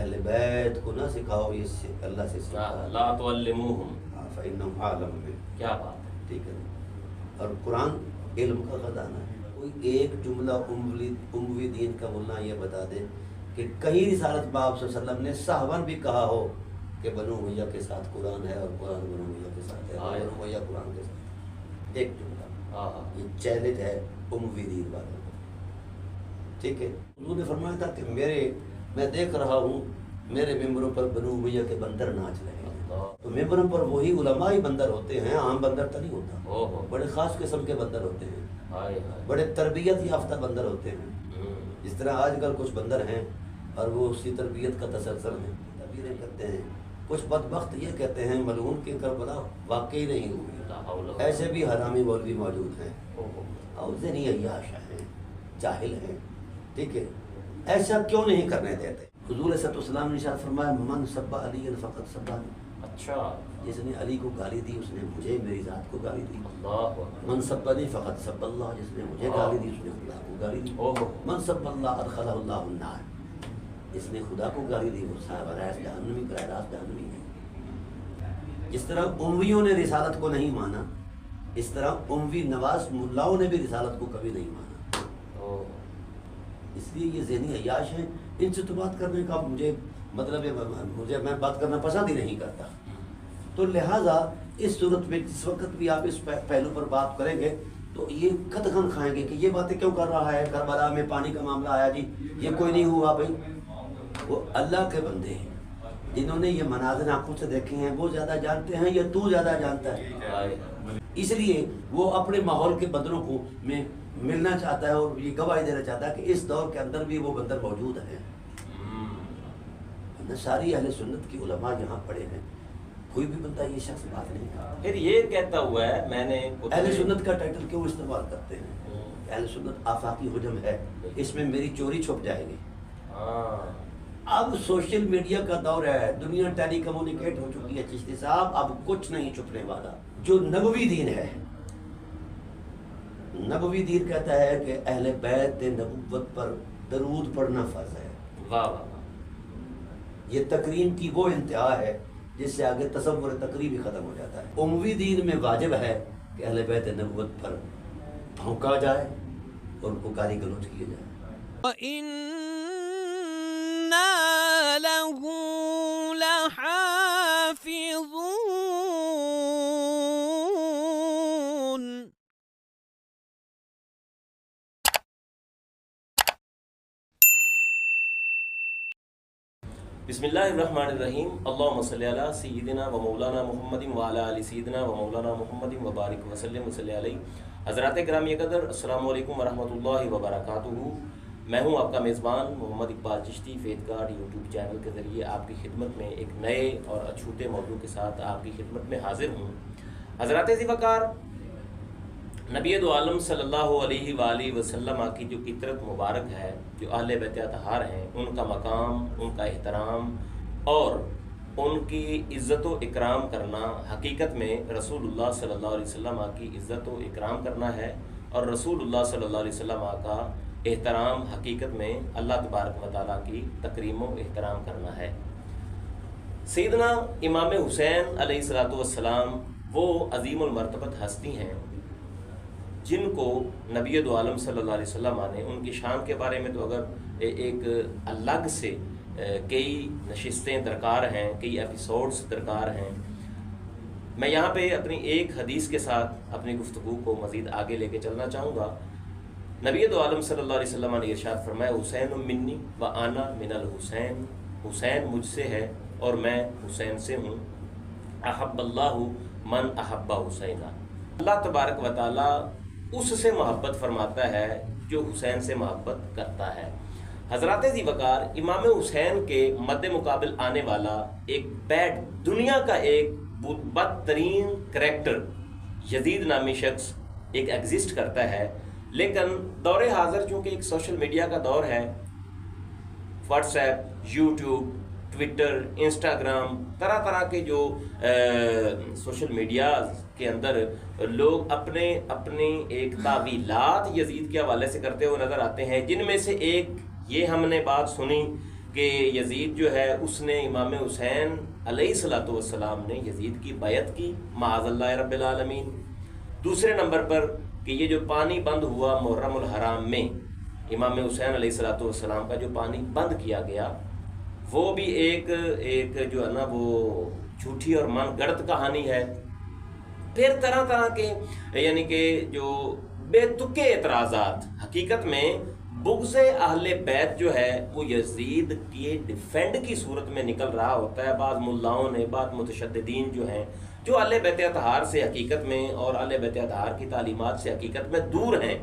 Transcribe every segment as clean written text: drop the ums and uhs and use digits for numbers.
اہل بیت کو نہ سکھاؤ، یہ اللہ سے سکھاؤ، لا تعلموہم، فإنہم عالم میں. کیا بات ہے. ٹھیک ہے. اور قرآن علم کا خزانہ ہے. کوئی ایک جملہ اموی دین کا ملا یہ بتا دے کہ کہیں رسالت پاک صلی اللہ علیہ وسلم نے صحابہ بھی کہا ہو کہ بنو امیہ کے ساتھ قرآن ہے اور قرآن بنو امیہ کے ساتھ ہے، اور بنو امیہ قرآن کے ساتھ. ایک جملہ. یہ چیلنج ہے اموی دین والوں کو. ٹھیک ہے. حضور نے فرمایا تھا کہ میں دیکھ رہا ہوں میرے ممبروں پر بنو امیہ کے بندر ناچ رہے ہیں. تو ممبروں پر وہی علماء ہی بندر ہوتے ہیں، عام بندر تو نہیں ہوتا. بڑے خاص قسم کے بندر ہوتے ہیں، بڑے تربیت یافتہ بندر ہوتے ہیں. جس طرح آج کل کچھ بندر ہیں اور وہ اسی تربیت کا تسلسل ہے، تبیریں کرتے ہیں. کچھ بدبخت یہ کہتے ہیں ملعون کی کربلا واقعی نہیں ہوئی. ایسے بھی حرامی مولوی موجود ہیں اور ذہنی عیاش ہیں، جاہل ہیں. ٹھیک ہے. ایسا کیوں نہیں کرنے دیتے؟ حضور صلی اللہ علیہ وسلم نے ارشاد فرمایا من سب علی فقط سبانی. اچھا. جس نے علی کو گالی دی اس نے مجھے میری ذات کو گالی دی. اللہ. من سبنی فقط سب اللہ. جس نے مجھے گالی دی اس نے خدا کو گالی دی. من سب اللہ ادخلہ اللہ النار. جس نے خدا کو گالی دی وہ صاحب راست جہنمی، براہ راست جہنمی ہے. جس طرح امویوں نے رسالت کو نہیں مانا، اس طرح اموی نواز ملاؤں نے بھی رسالت کو کبھی نہیں مانا. اس لیے یہ ذہنی عیاش ہیں. ان سے تو بات کرنے کا مجھے مطلب ہے، میں بات کرنا پسند ہی نہیں کرتا. تو لہٰذا اس صورت میں جس وقت بھی آپ اس پہلو پر بات کریں گے تو یہ قطعاً کھائیں گے کہ یہ باتیں کیوں کر رہا ہے. کربلا میں پانی کا معاملہ آیا جی، یہ کوئی نہیں ہوا بھائی. وہ اللہ کے بندے ہیں جنہوں نے یہ مناظر آنکھوں سے دیکھے ہیں، وہ زیادہ جانتے ہیں یا تو زیادہ جانتا ہے. اس لیے وہ اپنے ماحول کے بندروں کو میں ملنا چاہتا ہے اور یہ گواہی دینا چاہتا ہے کہ اس دور کے اندر بھی وہ بندر موجود ہیں. ساری اہل سنت کی علماء یہاں پڑے ہیں، کوئی بھی بندہ یہ شخص بات نہیں کرتا. پھر یہ کہتا ہوا ہے میں نے اہل سنت کا ٹائٹل کیوں استعمال کرتے ہیں؟ اہل سنت آفاقی حجم ہے، اس میں میری چوری چھپ جائے گی. اب سوشل میڈیا کا دور ہے، دنیا ٹیلی کمیونیکیٹ ہو چکی ہے چشتی صاحب. اب کچھ نہیں چھپنے والا. جو نبوی دین ہے، نبوی دین کہتا ہے کہ اہل بیت نبوت پر درود پڑھنا فرض ہے. واہ واہ. یہ تکریم کی وہ انتہا ہے جس سے آگے تصور تقریب ہی ختم ہو جاتا ہے. اموی دین میں واجب ہے کہ اہل بیت نبوت پر بھونکا جائے اور ان کو گالی گلوچ کیا جائے. وَإِنَّا لَهُ لَحَافِظُونَ. بسم اللہ الرحمن الرحیم. اللہم صلی علی سیدنا و مولانا محمد وعلی آل سیدنا و مولانا محمد وبارک وسلم وصلی علیہ. حضرات گرامی قدر، السلام علیکم ورحمۃ اللہ وبرکاتہ. میں ہوں آپ کا میزبان Muhammad Iqbal Chishti. Faith guard YouTube channel کے ذریعے آپ کی خدمت میں ایک نئے اور اچھوتے موضوع کے ساتھ آپ کی خدمت میں حاضر ہوں. حضرات ذی وقار، نبی دو عالم صلی اللہ علیہ وآلہ وسلم کی جو عطرت مبارک ہے، جو اہل بیت اطہار ہیں، ان کا مقام، ان کا احترام اور ان کی عزت و اکرام کرنا حقیقت میں رسول اللہ صلی اللہ علیہ وسلم کی عزت و اکرام کرنا ہے، اور رسول اللہ صلی اللہ علیہ وسلم کا احترام حقیقت میں اللہ تبارک و تعالیٰ کی تکریم و احترام کرنا ہے. سیدنا امام حسین علیہ السلام وہ عظیم المرتبت ہستی ہیں جن کو نبی دو عالم صلی اللہ علیہ وسلم نے ان کی شان کے بارے میں تو اگر ایک الگ سے کئی نشستیں درکار ہیں، کئی ایپیسوڈز درکار ہیں. میں یہاں پہ اپنی ایک حدیث کے ساتھ اپنی گفتگو کو مزید آگے لے کے چلنا چاہوں گا. نبی دو عالم صلی اللہ علیہ وسلم نے ارشاد فرمایا حسین منی و انا من الحسین. حسین مجھ سے ہے اور میں حسین سے ہوں. احب اللہ من احب حسین. اللہ تبارک و تعالیٰ اس سے محبت فرماتا ہے جو حسین سے محبت کرتا ہے. حضرات ذی وقار، امام حسین کے مد مقابل آنے والا ایک بیڈ دنیا کا ایک بدترین کریکٹر یزید نامی شخص ایک ایگزسٹ کرتا ہے. لیکن دور حاضر چونکہ ایک سوشل میڈیا کا دور ہے، what's app, YouTube, Twitter, Instagram, طرح طرح کے جو سوشل میڈیا کے اندر لوگ اپنے ایک تعویلات یزید کے حوالے سے کرتے ہوئے نظر آتے ہیں، جن میں سے ایک یہ ہم نے بات سنی کہ یزید جو ہے اس نے امام حسین علیہ الصلوۃ والسلام نے یزید کی بیعت کی معاذ اللہ رب العالمین۔ دوسرے نمبر پر کہ یہ جو پانی بند ہوا محرم الحرام میں، امام حسین علیہ الصلوۃ والسلام کا جو پانی بند کیا گیا، وہ بھی ایک جو ہے نا وہ جھوٹی اور من گڑت کہانی ہے۔ پھر طرح طرح کے یعنی کہ جو بے تکے اعتراضات، حقیقت میں بغض اہل بیت جو ہے وہ یزید کی ڈیفینڈ کی صورت میں نکل رہا ہوتا ہے۔ بعض ملاؤں نے، بعض متشددین جو ہیں جو اہل بیت اطہار سے حقیقت میں اور اہل بیت اطہار کی تعلیمات سے حقیقت میں دور ہیں،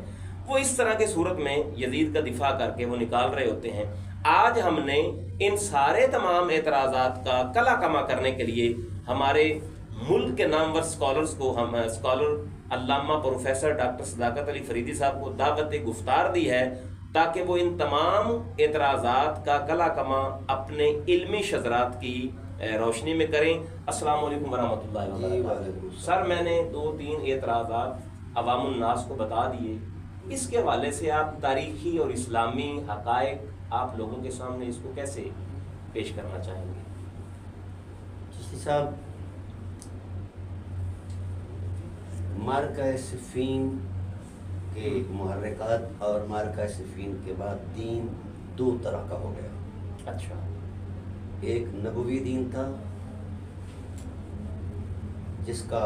وہ اس طرح کی صورت میں یزید کا دفاع کر کے وہ نکال رہے ہوتے ہیں۔ آج ہم نے ان سارے تمام اعتراضات کا کلا کما کرنے کے لیے ہمارے ملک کے نامور اسکالرس کو، ہم اسکالر علامہ پروفیسر ڈاکٹر صداقت علی فریدی صاحب کو دعوت گفتار دی ہے تاکہ وہ ان تمام اعتراضات کا کلا کما اپنے علمی شذرات کی روشنی میں کریں۔ السلام علیکم ورحمۃ اللہ وبرکاتہ۔ سر میں نے 2-3 اعتراضات عوام الناس کو بتا دیے، اس کے حوالے سے آپ تاریخی اور اسلامی حقائق آپ لوگوں کے سامنے اس کو کیسے پیش کرنا چاہیں گے؟ چشتی صاحب، مارکہ صفین کے محرکات اور مارکہ صفین کے بعد دین 2 طرح کا ہو گیا۔ اچھا، ایک نبوی دین تھا جس کا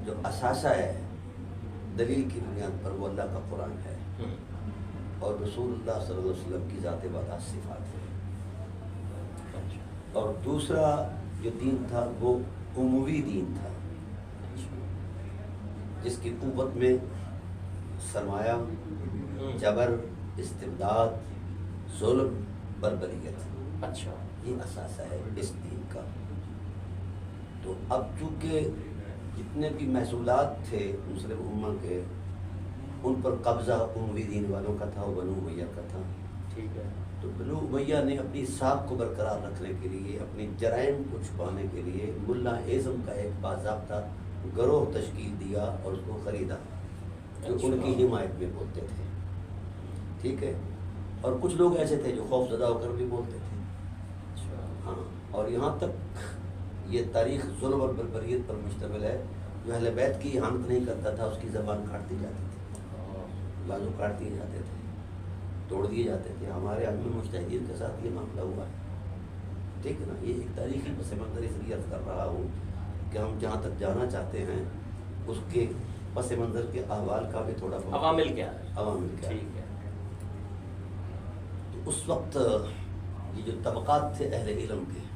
جو اثاثہ ہے دلیل کی بنیاد پر وہ اللہ کا قرآن ہے اور رسول اللہ صلی اللہ علیہ وسلم کی ذات بات صفات ہے۔ اور دوسرا جو دین تھا وہ اموی دین تھا جس کی قوت میں سرمایہ، جبر، استبداد، ظلم، بربریت، اچھا، یہ اثاثہ ہے اس دین کا۔ تو اب چونکہ جتنے بھی محصولات تھے مسلم امہ کے، ان پر قبضہ اموی دین والوں کا تھا، بنو امیہ کا تھا۔ ٹھیک ہے۔ تو بنو امیہ نے اپنی ساکھ کو برقرار رکھنے کے لیے، اپنی جرائم کو چھپانے کے لیے ملا اعظم کا ایک باضابطہ گروہ تشکیل دیا اور اس کو خریدا جو ان کی حمایت میں بولتے تھے۔ ٹھیک ہے، اور کچھ لوگ ایسے تھے جو خوف زدہ ہو کر بھی بولتے تھے۔ ہاں، اور یہاں تک یہ تاریخ ظلم اور بربریت پر مشتمل ہے۔ جو اہل بیت کی احانت نہیں کرتا تھا اس کی زبان کاٹ دی جاتی تھی، بازو کاٹ دیے جاتے تھے، توڑ دیے جاتے تھے۔ ہمارے علمی مجتہدین کے ساتھ یہ معاملہ ہوا ہے۔ ٹھیک ہے نا، یہ ایک تاریخی پس منظر اس لیے عرض کر رہا ہوں کہ ہم جہاں تک جانا چاہتے ہیں اس کے پس منظر کے احوال کا بھی تھوڑا بہت عوامل کیا ہے، عوامل کیا ہے۔ ٹھیک ہے۔ تو اس وقت یہ جو طبقات تھے اہل علم کے،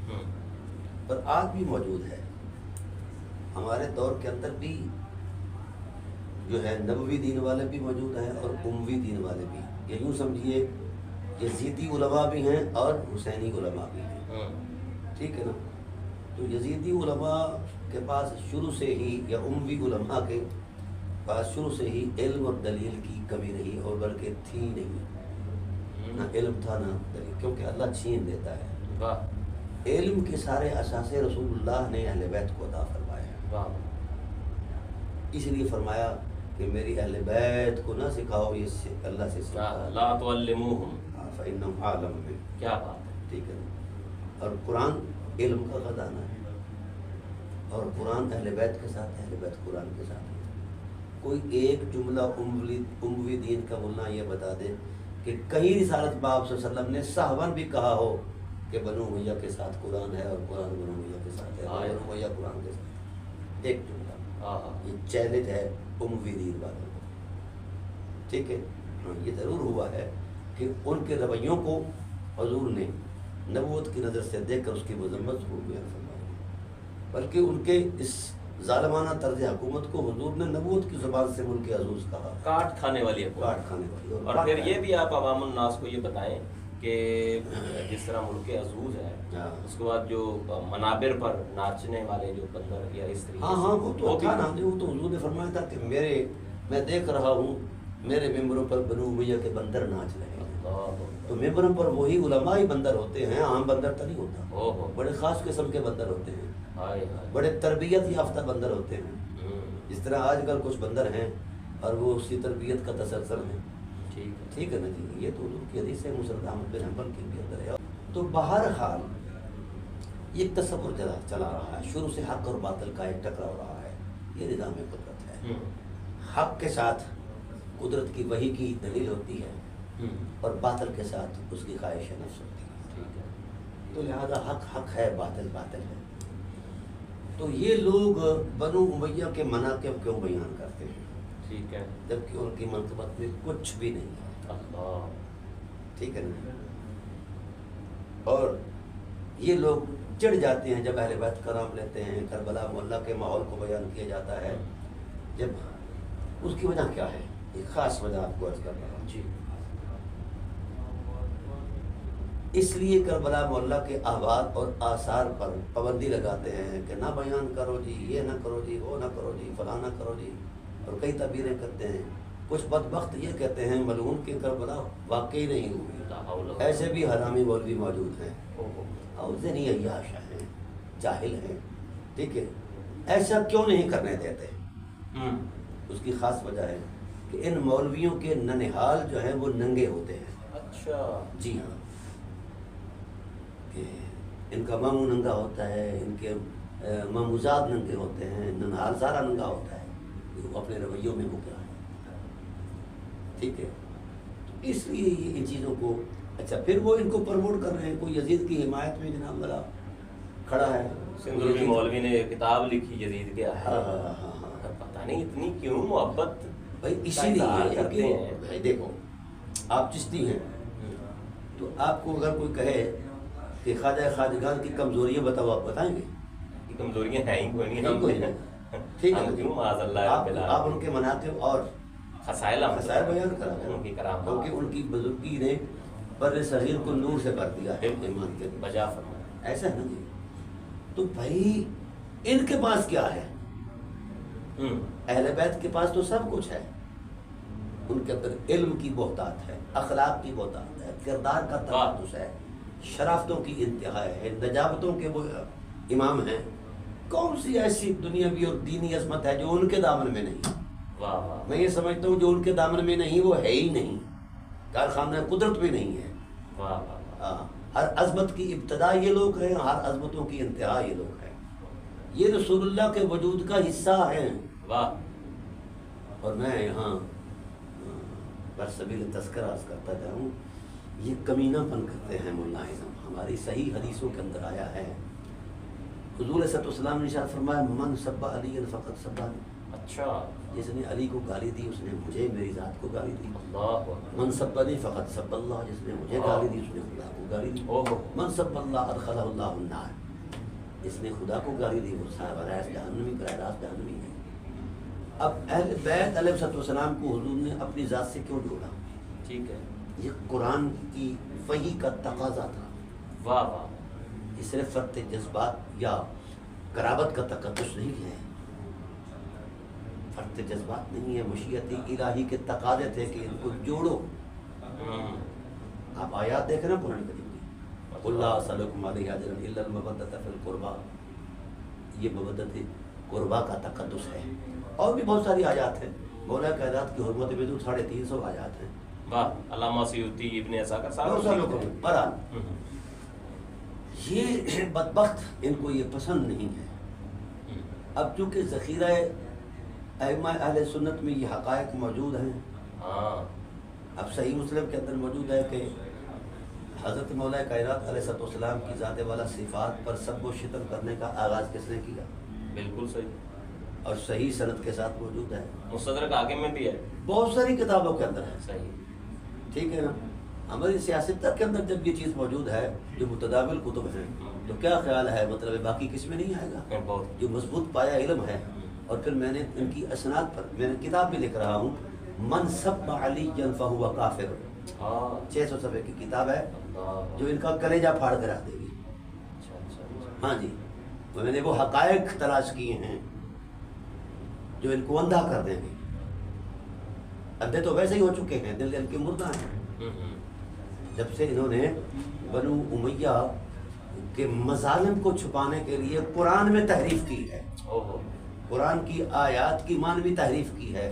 پر آج بھی موجود ہے۔ ہمارے دور کے اندر بھی جو ہے نبوی دین والے بھی موجود ہیں اور اموی دین والے بھی۔ یہ یوں سمجھیے یزیدی علماء بھی ہیں اور حسینی علماء بھی ہیں۔ ٹھیک ہے نا، تو یزیدی علماء کے پاس شروع سے ہی، یا اموی علماء کے پاس شروع سے ہی علم اور دلیل کی کمی رہی، اور بلکہ تھی نہیں، نہ علم تھا نہ دلیل، کیونکہ اللہ چھین دیتا ہے۔ واہ، علم کے سارے اثاثے رسول اللہ نے اہل بیت کو عطا فرمائے ہیں۔ واہ، اس لیے فرمایا کہ میری اہل بیت کو نہ سکھاؤ، یہ اللہ سے سکھاؤ، لا تعلموہم، فإنہم عالم میں۔ کیا بات ہے۔ ٹھیک ہے نا، اور قرآن علم کا خزانہ ہے، اور قرآن اہل بیت کے ساتھ، اہل بیت قرآن کے ساتھ ہے۔ کوئی ایک جملہ اموی دین کا ملا یہ بتا دے کہ کہیں رسالت باب صلی اللہ علیہ وسلم نے صحباً بھی کہا ہو کہ بنو امیہ کے ساتھ قرآن ہے اور قرآن بنو امیہ کے ساتھ ہے، اور بنو امیہ قرآن کے ساتھ۔ ایک جملہ، یہ چیلنج ہے اموی دین والوں کو۔ ٹھیک ہے، ہاں، یہ ضرور ہوا ہے کہ ان کے رویوں کو حضور نے نبوت کی نظر سے دیکھ کر اس کی مذمت ضرور بیان فرمائی، بلکہ ان کے اس ظالمانہ طرز حکومت کو حضور نے نبوت کی زبان سے ملک عزوز کہا، کاٹ کھانے والی حکومت، کاٹ کھانے والی۔ اور پھر یہ بھی آپ عوام الناس کو یہ بتائیں کہ جس طرح ملک عزوز ہے، اس کے بعد جو منابر پر ناچنے والے جو بندر یا اس طریقے، ہاں وہ تو تھا نا، وہ تو حضور نے فرمایا تھا کہ میں دیکھ رہا ہوں میرے ممبروں پر بنو امیہ کے بندر ناچ رہے ہیں۔ تو ممبروں پر وہی علماء ہی بندر ہوتے ہیں، عام بندر تو نہیں ہوتا، بڑے خاص قسم کے بندر ہوتے ہیں، بڑے تربیت یافتہ بندر ہوتے ہیں۔ جس طرح آج کل کچھ بندر ہیں اور وہ اسی تربیت کا تسلسل ہیں، ٹھیک ہے نا جی. یہ تو حضور کی حدیث ہے مسند احمد بن حنبل کے بھی اندر ہے. تو بہرحال یہ تصور چلا رہا ہے شروع سے حق اور باطل کا ایک ٹکراؤ رہا ہے. یہ نظام قدرت ہے. حق کے ساتھ قدرت کی وحی کی دلیل ہوتی ہے اور باطل کے ساتھ اس کی خواہش نفس ہوتی ہے. تو لہذا حق ہے باطل ہے. تو یہ لوگ بنو امیہ کے مناقب کیوں بیان کرتے ہیں؟ ٹھیک ہے. جبکہ ان کی منقبت میں کچھ بھی نہیں ہے. اللہ. ٹھیک ہے نا. اور یہ لوگ چڑھ جاتے ہیں جب اہل بیت کا نام لیتے ہیں. کربلا محلہ کے ماحول کو بیان کیا جاتا ہے. جب اس کی وجہ کیا ہے؟ ایک خاص وجہ آپ کو عرض کر رہا ہوں. جی. اس لیے کربلا محلہ کے احوال اور آثار پر پابندی لگاتے ہیں کہ نہ بیان کرو جی، یہ نہ کرو جی، وہ نہ کرو جی، فلاں نہ کرو جی. اور کئی تعبیریں کرتے ہیں. کچھ بدبخت یہ کہتے ہیں ملعون کہ کربلا واقعی نہیں ہوئی. ایسے بھی حرامی مولوی موجود ہیں اور ذہنی عیاش ہیں، جاہل ہیں. ٹھیک ہے. ایسا کیوں نہیں کرنے دیتے؟ اس کی خاص وجہ ہے کہ ان مولویوں کے ننہال جو ہیں وہ ننگے ہوتے ہیں. اچھا. جی ہاں. کہ ان کا ماموں ننگا ہوتا ہے، ان کے ماموزاد ننگے ہوتے ہیں، ننہال سارا ننگا ہوتا ہے. وہ اپنے رویوں میں وہ کیا ہے. ٹھیک ہے. تو اس لیے یہ ان چیزوں کو اچھا پھر وہ ان کو پروموٹ کر رہے ہیں. کوئی یزید کی حمایت میں جناب والا کھڑا ہے. سندھولوی مولوی نے کتاب لکھی یزید کے ہے. ہاں. پتہ نہیں اتنی کیوں محبت بھائی اسی لیے کرتے ہیں. بھائی دیکھو آپ چشتی ہیں تو آپ کو اگر کوئی کہے کہ خواجہ خواجگان کی کمزوریاں بتاؤ، آپ بتائیں گے؟ کمزوریاں ہیں ہی کوئی نہیں. کوئی نہیں. ٹھیک ہے. کیوں معاذ اللہ آپ ان کے مناقب اور خصائل بیان کرا رہے ہیں. ان کی کرامات کیونکہ ان کی بزرگی نے بر صغیر کو نور سے بھر دیا ہے ایمان کے بجا فرمایا. ایسا ہے نا جی. تو بھائی ان کے پاس کیا ہے؟ اہل بیت کے پاس تو سب کچھ ہے. ان کے اندر علم کی بہتات ہے، اخلاق کی بہتات ہے، کردار کا تقدس ہے، شرافتوں کی انتہا ہے، نجابتوں کے وہ امام ہیں. کون سی ایسی دنیاوی اور دینی عظمت ہے جو ان کے دامن میں نہیں؟ میں یہ سمجھتا ہوں جو ان کے دامن میں نہیں وہ ہے ہی نہیں. کارخانہ قدرت بھی نہیں ہے. ہر عظمت کی ابتدا یہ لوگ ہیں، ہر عظمتوں کی انتہا یہ لوگ ہیں. یہ رسول اللہ کے وجود کا حصہ ہیں. اور میں یہاں برسبیل تذکرہ عرض کرتا جاؤں، یہ کمینہ پن کرتے ہیں مولانا اعظم. ہماری صحیح حدیثوں کے اندر آیا ہے حضور صلی اللہ علیہ وسلم نے ارشاد فرمایا من سب علی فقط سبانی. اچھا. جس نے علی کو گالی دی اس نے مجھے میری ذات کو گالی دی. اللہ. من سبنی فقط سب اللہ. جس نے مجھے گالی دی اس نے خدا کو گالی دی. من سب اللہ ادخلہ اللہ النار. جس نے خدا کو گالی دی وہ صاحب جہنمی براہ راست جہنمی ہے. اب اہل بیت علیہ السلام کو حضور نے اپنی ذات سے کیوں جوڑا؟ ٹھیک ہے. یہ قرآن کی وحی کا تقاضا تھا. واہ واہ. یہ صرف فرط جذبات یا قرابت کا تقدس نہیں ہے، فرط جذبات نہیں ہے، مشیت الہی کے تقاضے تھے کہ ان کو جوڑو. آپ آیات دیکھ رہے ہیں قرآن کریم کی. قل لا اسألکم علیہ اجرا الا المودۃ فی القربى. یہ مودت قربا کا تقدس ہے. اور بھی بہت ساری آیات ہیں. مولا کائنات کی حرمت میں تو 350 آیات ہیں. واہ. علامہ سیوطی ابن عساکر صاحب بہرحال یہ بدبخت ان کو یہ پسند نہیں ہے. اب چونکہ ذخیرہ ائمہ اہل سنت میں یہ حقائق موجود ہیں. اب صحیح مسلم کے اندر موجود ہے کہ حضرت مولا کائنات علیہ السلام کی ذات والا صفات پر سب و شتم کرنے کا آغاز کس نے کیا؟ بالکل صحیح. اور صحیح سند کے ساتھ موجود ہے. مستدرک حاکم میں بھی ہے. بہت ساری کتابوں کے اندر ہے. صحیح. ٹھیک ہے نا. ہماری سیاست کے اندر جب یہ چیز موجود ہے جو متداول کتب ہیں تو کیا خیال ہے مطلب باقی کس میں نہیں آئے گا؟ جو مضبوط پایا علم ہے. اور پھر میں نے ان کی اسناد پر میں نے کتاب بھی لکھ رہا ہوں من سب علی فہو کافر. 600 صفحے کی کتاب ہے جو ان کا کلیجہ پھاڑ کے رکھ دے گی. ہاں جی. میں نے وہ حقائق تلاش کیے ہیں جو ان کو اندھا کر دیں گے. اندھے تو ویسے ہی ہو چکے ہیں، دل ان کے مردہ ہیں. جب سے انہوں نے بنو امیہ کے مظالم کو چھپانے کے لیے قرآن میں تحریف کی ہے، قرآن کی آیات کی مانوی تحریف کی ہے،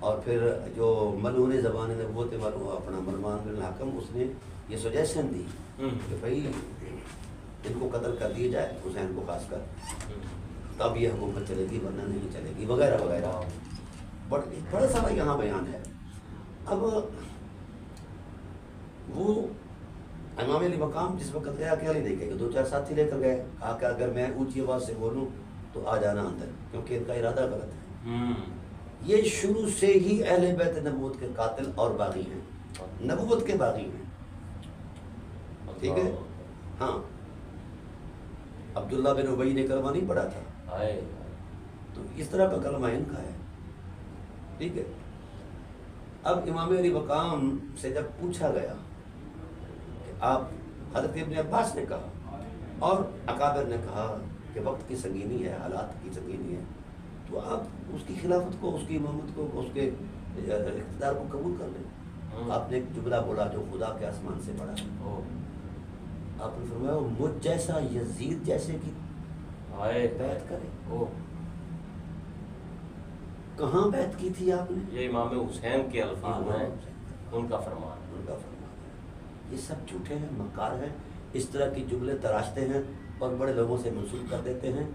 اور پھر جو ملعون زبان نبوت اپنا مروان بن الحکم اس نے یہ سجیشن دی کہ بھائی ان کو قتل کر دیا جائے، حسین کو خاص کر، تب یہ حکومت چلے گی ورنہ نہیں چلے گی وغیرہ وغیرہ. بڑا سارا یہاں بیان ہے. اب وہ امام علی مقام جس وقت گیا اکیلے نہیں گئے، 2-4 ساتھی لے کر گئے، کہا کہ اگر میں اونچی آواز سے بولوں تو آ جانا اندر، کیونکہ ان کا ارادہ غلط ہے. یہ شروع سے ہی اہل بیت نبوت کے قاتل اور باغی ہیں، نبوت کے باغی ہیں. ٹھیک ہے. ہاں عبداللہ بن ابی نے کلمہ نہیں پڑھا تھا، تو اس طرح کا کلمہ ان کا ہے. ٹھیک ہے. اب امام علی مقام سے جب پوچھا گیا کہ آپ، حضرت ابن عباس نے کہا اور اکابر نے کہا کہ وقت کی سنگینی ہے، حالات کی سنگینی ہے، تو آپ اس کی خلافت کو، اس کی امامت کو، اس کے اقتدار کو قبول کر لیں. آپ نے ایک جملہ بولا جو خدا کے آسمان سے پڑھا ہے. آپ نے فرمایا مجھ جیسا یزید جیسے کی بیعت کرے. کہاں بیعت کی تھی آپ نے؟ یہ امام حسین کے الفاظ ہیں، ان کا فرمان. ان کا فرمان. یہ سب جھوٹے ہیں، مکار ہیں، اس طرح کی جملے تراشتے ہیں اور بڑے لوگوں سے منسوب کر دیتے ہیں.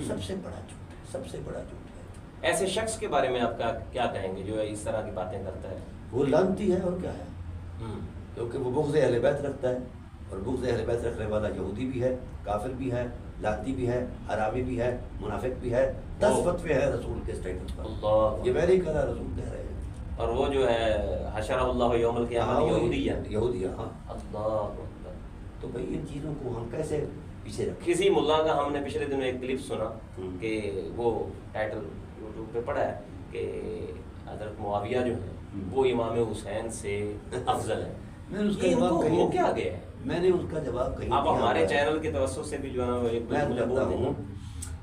سب سے بڑا جھوٹ ہے، سب سے بڑا جھوٹ ہے. ایسے شخص کے بارے میں آپ کا کیا کہیں گے جو اس طرح کی باتیں کرتا ہے؟ وہ لعنتی ہے اور کیا ہے، کیونکہ وہ بغض اہل بیت رکھتا ہے، اور بغض اہل بیت رکھنے والا یہودی بھی ہے، کافر بھی ہے، لاتی بھی ہے، حرامی بھی ہے، منافق بھی ہے. 10 فتوے ہیں رسول کے اسٹیٹس پر. یہ میں نہیں کہہ رہا، رسول کہہ رہے ہیں. اور وہ جو ہے حشر اللہ یوم القیامہ یہودی ہے. یہودی ہے. ہاں. اللہ اکبر. تو بھائی ان چیزوں کو ہم کیسے پیچھے رکھیں؟ کسی ملا کا ہم نے پچھلے دنوں ایک کلپ سنا کہ وہ ٹائٹل یوٹیوب پہ پڑھا ہے کہ حضرت معاویہ جو ہے وہ امام حسین سے افضل ہے. میں نے اس کا جواب کہیں وہ کیا گیا ہے؟ میں نے اس کا جواب کہیں آپ ہمارے چینل کے توسط سے بھی جو ہے ایک میں بولتا ہوں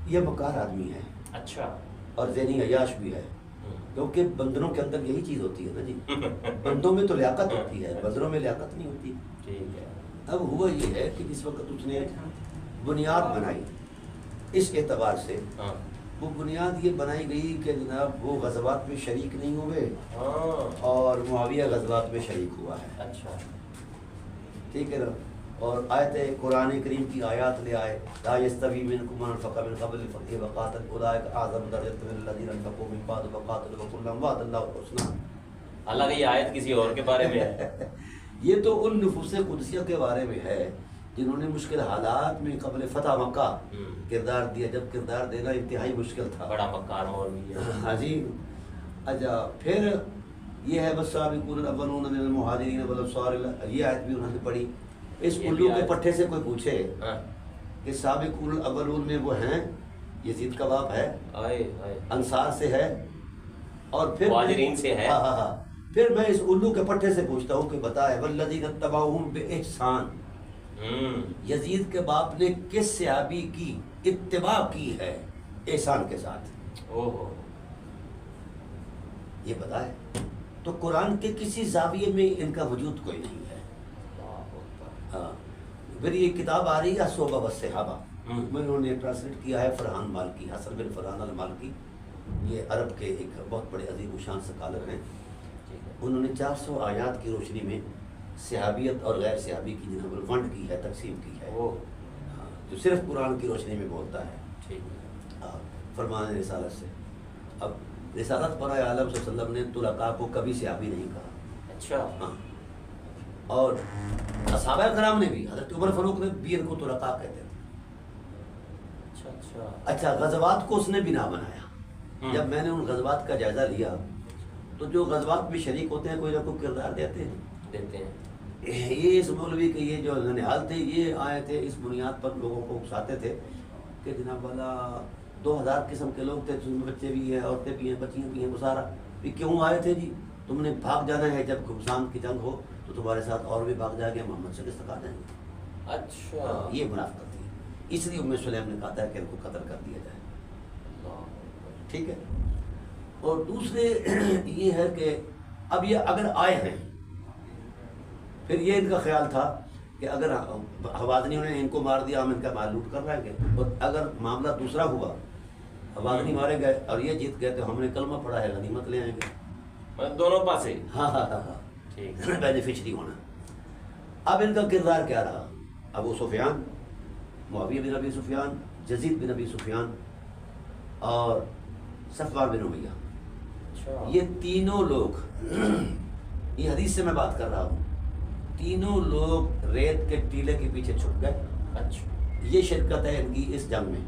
یہ مکار آدمی ہے. اچھا. اور ذہنی عیاش بھی ہے، کیونکہ بندروں کے اندر یہی چیز ہوتی ہے نا جی. بندوں میں تو لیاقت ہوتی ہے، بندروں میں لیاقت نہیں ہوتی. ٹھیک ہے. اب ہوا یہ ہے کہ جس وقت اس نے بنیاد بنائی اس اعتبار سے، وہ بنیاد یہ بنائی گئی کہ جناب وہ غزوات میں شریک نہیں ہوئے اور معاویہ غزوات میں شریک ہوا ہے. اچھا. ٹھیک ہے نا. اور آیت قرآن کریم کی آیات لے آئے، لا یستوی منکم من انفق من قبل الفتح وقاتل اولئک اعظم درجۃ من الذین انفقوا من بعد وقاتلوا وکلا وعد اللہ الحسنی. حالانکہ یہ آیت کسی اور کے بارے میں ہے. یہ تو ان نفوس قدسیہ کے بارے میں ہے جنہوں نے مشکل حالات میں قبل فتح مکہ کردار دیا، جب کردار دینا انتہائی مشکل تھا. بڑا مکار مولوی ہے. ہاں جی. اچھا پھر یہ ہے والسابقون الاولون من المہاجرین والانصار، یہ آیت بھی انہوں نے پڑھی. اس الو کے پٹھے سے کوئی پوچھے کہ سابقون الاولون میں وہ ہیں، یزید کا باپ ہے، انصار سے ہے، اور پھر مہاجرین سے ہے. ہاں. پھر میں اس الو کے پٹھے سے پوچھتا ہوں کہ بتائے والذین اتبعوہم بإحسان، یزید کے باپ نے کس صحابی کی اتباع کی ہے احسان کے ساتھ؟ یہ بتائے. تو قرآن کے کسی زاویے میں ان کا وجود کوئی نہیں ہے. ہاں. پھر یہ کتاب آ رہی ہے صحبہ والصحابہ، میں انہوں نے ٹرانسلیٹ کیا ہے فرحان مالکی، حسن بن فرحان المالکی. یہ عرب کے ایک بہت بڑے عظیم الشان سکالر ہیں. انہوں نے 400 آیات کی روشنی میں صحابیت اور غیر صحابی کی جنہوں نے ونڈ کی ہے، تقسیم کی ہے، جو صرف قرآن کی روشنی میں بولتا ہے فرمان رسالت سے. اب رسالت پر عالم صلی اللہ علیہ وسلم نے طلقاء کو کبھی صحابی نہیں کہا. اچھا. ہاں. اور صحابہ کرام نے بھی، حضرت عمر فاروق نے بھی ان کو طلقاء کہتے تھے. اچھا غزوات کو اس نے بنا بنایا. جب میں نے ان غزوات کا جائزہ لیا تو جو غزوات میں شریک ہوتے ہیں کوئی نہ کوئی کردار دیتے ہیں. یہ اس مولوی کے یہ جو ننھال تھے یہ آئے تھے اس بنیاد پر لوگوں کو اکساتے تھے کہ جناب والا 2000 قسم کے لوگ تھے، جن میں بچے بھی ہیں، عورتیں بھی ہیں، بچیاں بھی ہیں، وہ سارا بھی کیوں آئے تھے جی؟ تم نے بھاگ جانا ہے، جب گھمسان کی جنگ ہو تو تمہارے ساتھ اور بھی بھاگ جائیں گے، محمد سے دستکا دیں گے. اچھا. یہ منافقت تھی. اس لیے ام سلیم نے کہا تھا کہ ان کو قتل کر دیا جائے. ٹھیک ہے. اور دوسرے یہ ہے کہ اب یہ اگر آئے ہیں، پھر یہ ان کا خیال تھا کہ اگر حوازنیوں نے ان کو مار دیا ہم ان کا مال لوٹ کر رہیں گے، اور اگر معاملہ دوسرا ہوا، حوازنی مارے گئے اور یہ جیت گئے تو ہم نے کلمہ پڑھا ہے غنیمت لے آئیں گے. مطلب دونوں پاسے. ہاں ہاں ہاں ہاں ٹھیک. بینیفیشری ہونا. اب ان کا کردار کیا رہا؟ ابو سفیان، معاویہ بن ابی سفیان، یزید بن ابی سفیان اور صفوان بن امیہ، اچھا. یہ تینوں لوگ یہ حدیث سے میں بات کر رہا ہوں، تینوں لوگ ریت کے ٹیلے کے پیچھے چھپ گئے. اچھا. یہ شرکت ہے ان کی اس جنگ میں،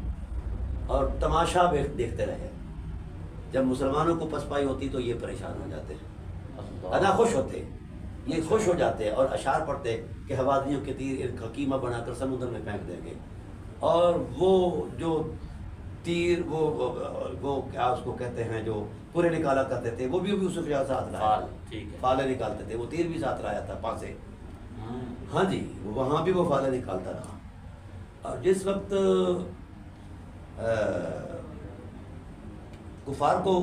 اور تماشا دیکھتے رہے. جب مسلمانوں کو پسپائی ہوتی تو یہ پریشان ہو جاتے ہیں، ادا خوش ہوتے، یہ خوش ہو جاتے ہیں اور اشعار پڑھتے کہ حوادیوں کے تیر ایک حکیمہ بنا کر سمندر میں پھینک دیں گے. اور وہ جو تیر وہ کیا اس کو کہتے ہیں جو پورے نکالا کرتے تھے، وہ بھی ابو سفیان ساتھ لایا. ٹھیک ہے. فالے نکالتے تھے، وہ تیر بھی ساتھ لایا تھا پاسے. ہاں جی، وہاں بھی وہ فالے نکالتا رہا. اور جس وقت کفار کو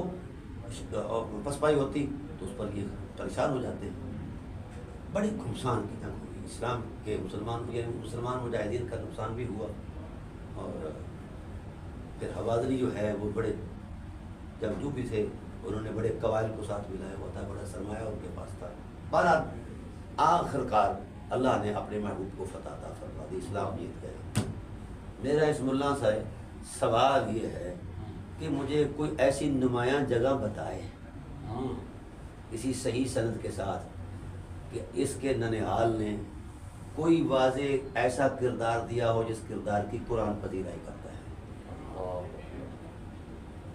پسپائی ہوتی تو اس پر یہ پریشان ہو جاتے ہیں. بڑی گھمسان کی جنگ ہوئی. اسلام کے مسلمان مجاہدین کا نقصان بھی ہوا. اور پھر حوازنی جو ہے وہ بڑے جنگجو بھی تھے، انہوں نے بڑے قبائل کو ساتھ ملایا ہوا تھا، بڑا سرمایہ ان کے پاس تھا. بہرحال آخر کار اللہ نے اپنے محبوب کو فتح عطا فرما دی، اسلام جیت گیا. میرا اس ملا سے سوال یہ ہے کہ مجھے کوئی ایسی نمایاں جگہ بتائے کسی صحیح سند کے ساتھ کہ اس کے ننہال نے کوئی واضح ایسا کردار دیا ہو جس کردار کی قرآن پذیرائی کرتا ہے.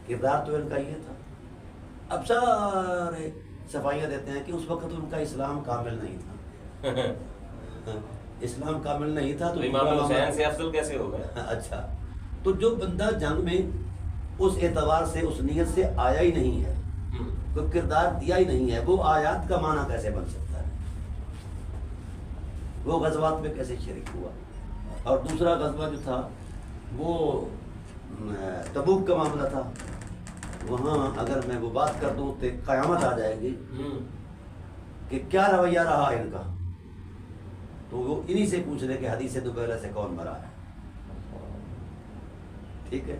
کردار تو ان کا یہ تھا. اب سارے صفائیاں دیتے ہیں کہ اس وقت ان کا اسلام کامل نہیں تھا. اسلام کامل نہیں تھا تو امام حسین سے افضل کیسے ہوگا؟ اچھا، تو جو بندہ جنگ میں اس اعتبار سے اس نیت سے آیا ہی نہیں ہے، کوئی کردار دیا ہی نہیں ہے، وہ آیات کا معنی کیسے بن سکتا ہے؟ وہ غزوات میں کیسے شریک ہوا؟ اور دوسرا غزوہ جو تھا وہ تبوک کا معاملہ تھا. وہاں اگر میں وہ بات کر دوں تو قیامت آ جائے گی کہ کیا رویہ رہا ان کا. تو وہ انہی سے پوچھ رہے کہ حدیث دوبیلہ سے کون مرا ہے. ٹھیک ہے،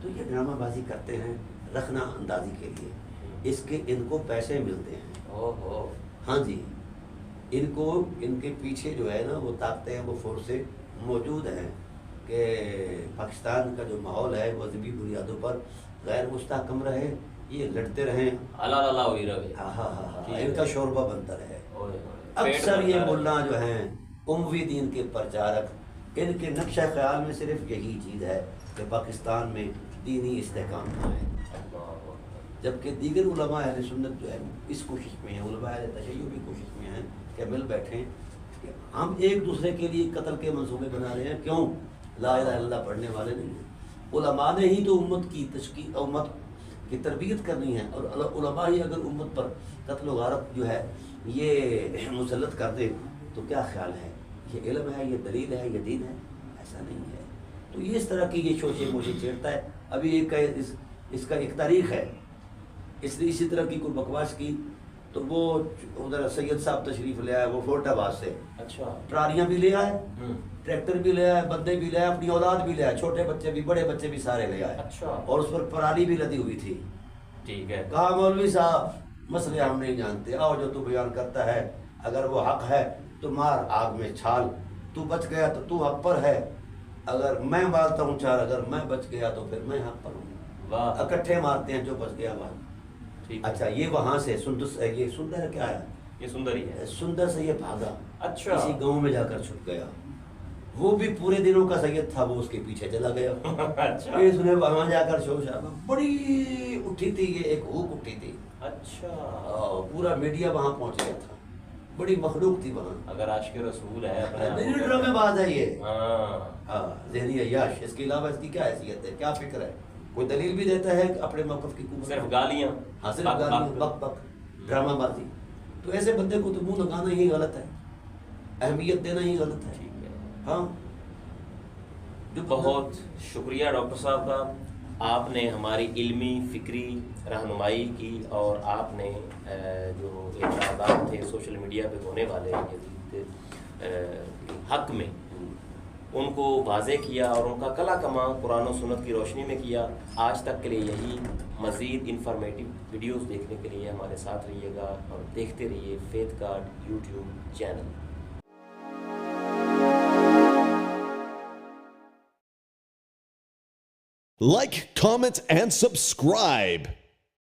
تو یہ ڈرامہ بازی کرتے ہیں رکھنا اندازی کے لیے. اس کے ان کو پیسے ملتے ہیں. ہاں جی، ان کو ان کے پیچھے جو ہے نا وہ طاقتیں وہ فورسیں موجود ہیں کہ پاکستان کا جو ماحول ہے وہ مذہبی بنیادوں پر غیر مستحکم رہے، یہ لڑتے رہیں، ان کا شوربہ بنتا رہے. اکثر یہ ملا جو ہیں اموی دین کے پرچارک، ان کے نقشہ خیال میں صرف یہی چیز ہے کہ پاکستان میں دینی استحکام نہ ہے. جبکہ دیگر علماء اہل سنت جو ہے اس کوشش میں ہیں، علماء اہل تشیع بھی کوشش میں ہیں کہ مل بیٹھیں کہ ہم ایک دوسرے کے لیے قتل کے منصوبے بنا رہے ہیں. کیوں؟ لا الہ الا اللہ پڑھنے والے نہیں ہیں. علماء نے ہی تو امت کی تشکیل، امت کی تربیت کرنی ہے، اور علماء ہی اگر امت پر قتل و غارت جو ہے یہ مسلط کر دے تو کیا خیال ہے یہ علم ہے، یہ دلیل ہے، یہ دین ہے؟ ایسا نہیں ہے. تو یہ اس طرح کی یہ شوشے مجھے چھیڑتا ہے. ابھی اس کا ایک تاریخ ہے، اس نے اسی طرح کی کوئی بکواس کی تو وہ ادھر سید صاحب تشریف لے آئے، وہ فورٹ آباد سے. اچھا، ٹرالیاں بھی لے آئے، ٹریکٹر بھی لے آئے، بندے بھی لے آئے، اپنی اولاد بھی لے آئے، چھوٹے بچے بھی بڑے بچے بھی سارے لے آئے. اچھا، اور اس پر پرالی بھی لدی ہوئی تھی. ٹھیک ہے. کہا مولوی صاحب مسئلے ہم نہیں جانتے، آؤ جو تو بیان کرتا ہے اگر وہ حق ہے تو مار آگ میں چھال، تو بچ گیا تو تو حق پر ہے، اگر میں مارتا ہوں چار، اگر میں بچ گیا تو پھر میں حق پر ہوں. اکٹھے مارتے ہیں جو بچ گیا وہاں. اچھا، یہ وہاں سے سندس، یہ سندر کیا ہے؟ یہ سندر ہی ہے. سندر سے یہ بھاگا، اچھا، کسی گاؤں میں جا کر چھپ گیا. وہ بھی پورے دنوں کا سید تھا، وہ اس کے پیچھے چلا گیا. اچھا، اس نے وہاں جا کر شور شرابہ بڑی اٹھی تھی، یہ ایک ہوک اٹھی تھی. اچھا، پورا میڈیا وہاں پہنچ گیا تھا، بڑی مخلوق تھی وہاں. اگر عاشق رسول ہے، ڈرامے باز ہے یہ، ذہنی عیاش. اس کے علاوہ اس کی کیا حیثیت ہے، کیا فکر ہے؟ کوئی دلیل بھی دیتا ہے اپنے موقف کی قوت؟ صرف گالیاں، صرف گالیاں، بک بک، ڈرامہ بازی. تو ایسے بندے کو تو منہ لگانا ہی غلط ہے، اہمیت دینا ہی غلط ہے. ہاں، جو بہت شکریہ ڈاکٹر صاحب کا، آپ نے ہماری علمی فکری رہنمائی کی، اور آپ نے جو اعتراضات تھے سوشل میڈیا پہ ہونے والے یزید حق میں، ان کو واضح کیا اور ان کا کلا کما قرآن و سنت کی روشنی میں کیا. آج تک کے لیے یہی. مزید انفارمیٹیو ویڈیوز دیکھنے کے لیے ہمارے ساتھ رہیے گا اور دیکھتے رہیے faith guard YouTube channel. Like, comment, and subscribe.